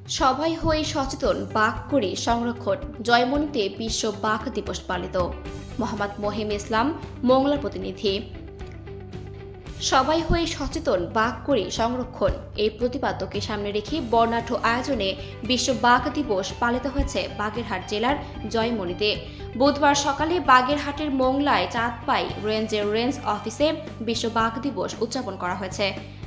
সবাই হয়ে সচেতন, বাঘ করি সংরক্ষণ। জয়মনিতে বিশ্ব বাঘ দিবস পালিত। মোহাম্মদ মহিম ইসলাম, মোংলার প্রতিনিধি। সবাই হয়ে সচেতন, বাঘ করি সংরক্ষণ এই প্রতিপাদ্যকে সামনে রেখে বর্ণাঢ্য আয়োজনে বিশ্ব বাঘ দিবস পালিত হয়েছে বাগেরহাট জেলার জয়মনিতে। বুধবার সকালে বাগেরহাটের মোংলায় চাঁদপাই রেঞ্জের রেঞ্জ অফিসে বিশ্ব বাঘ দিবস উদযাপন করা হয়েছে।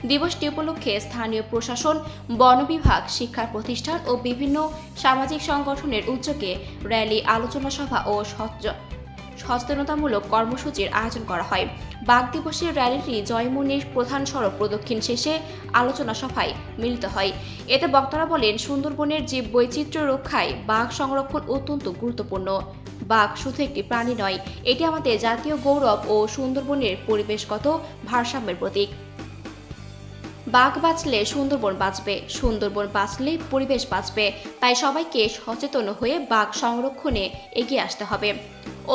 দিবসটি উপলক্ষে স্থানীয় প্রশাসন, বন বিভাগ, শিক্ষা প্রতিষ্ঠান ও বিভিন্ন সামাজিক সংগঠনের উদ্যোগে র্যালি, আলোচনা সভা ও সচেতনতামূলক কর্মসূচির আয়োজন করা হয়। বাঘ দিবসের র্যালিটি জয়মনির প্রধান সড়ক প্রদক্ষিণ শেষে আলোচনা সভায় মিলিত হয়। এতে বক্তারা বলেন, সুন্দরবনের জীব বৈচিত্র্য রক্ষায় বাঘ সংরক্ষণ অত্যন্ত গুরুত্বপূর্ণ। বাঘ শুধু একটি প্রাণী নয়, এটি আমাদের জাতীয় গৌরব ও সুন্দরবনের পরিবেশগত ভারসাম্যের প্রতীক। বাঘ বাঁচলে সুন্দরবন বাঁচবে, সুন্দরবন বাঁচলে পরিবেশ বাঁচবে। তাই সবাইকে সচেতন হয়ে বাঘ সংরক্ষণে এগিয়ে আসতে হবে।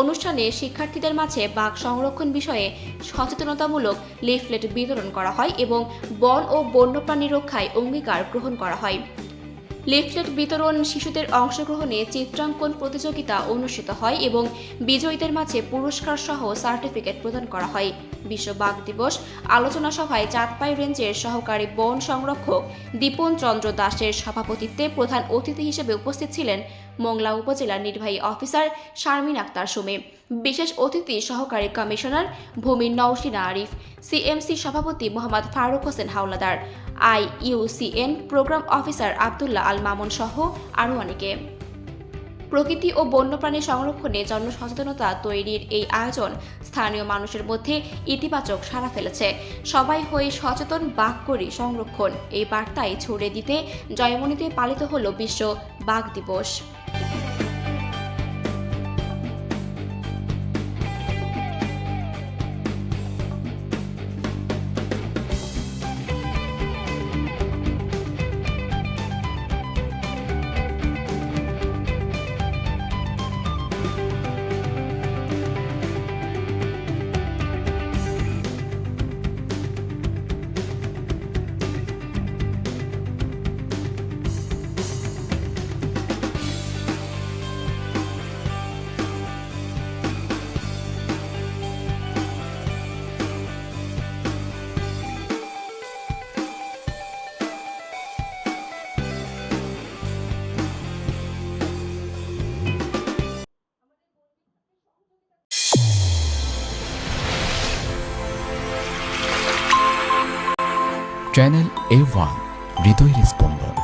অনুষ্ঠানে শিক্ষার্থীদের মাঝে বাঘ সংরক্ষণ বিষয়ে সচেতনতামূলক লিফলেট বিতরণ করা হয় এবং বন ও বন্যপ্রাণী রক্ষায় অঙ্গীকার গ্রহণ করা হয়। লিফলেট বিতরণ, শিশুদের অংশগ্রহণে চিত্রাঙ্কন প্রতিযোগিতা অনুষ্ঠিত হয় এবং বিজয়ীদের মাঝে পুরস্কার সহ সার্টিফিকেট প্রদান করা হয়। বিশ্ব বাঘ দিবস আলোচনা সভায় চাঁদপাই রেঞ্জের সহকারী বন সংরক্ষক দীপন চন্দ্র দাসের সভাপতিত্বে প্রধান অতিথি হিসেবে উপস্থিত ছিলেন মোংলা উপজেলার নির্বাহী অফিসার শারমিন আক্তার সুমি, বিশেষ অতিথি সহকারী কমিশনার ভূমি নওশিনা আরিফ, সিএমসি সভাপতি Mohammad Faruk Hossain Howlader, IUCN programme officer Abdullah Al Mamun সহ আরও অনেকে। প্রকৃতি ও বন্যপ্রাণী সংরক্ষণে জনসচেতনতা তৈরির এই আয়োজন স্থানীয় মানুষের মধ্যে ইতিবাচক সাড়া ফেলেছে। সবাই হয়ে সচেতন, বাঘ করি সংরক্ষণ এই বার্তায় ছড়িয়ে দিতে জয়মনিতে পালিত হল বিশ্ব বাঘ দিবস। চ্যানেল A1 হৃদয়ের স্পন্দন।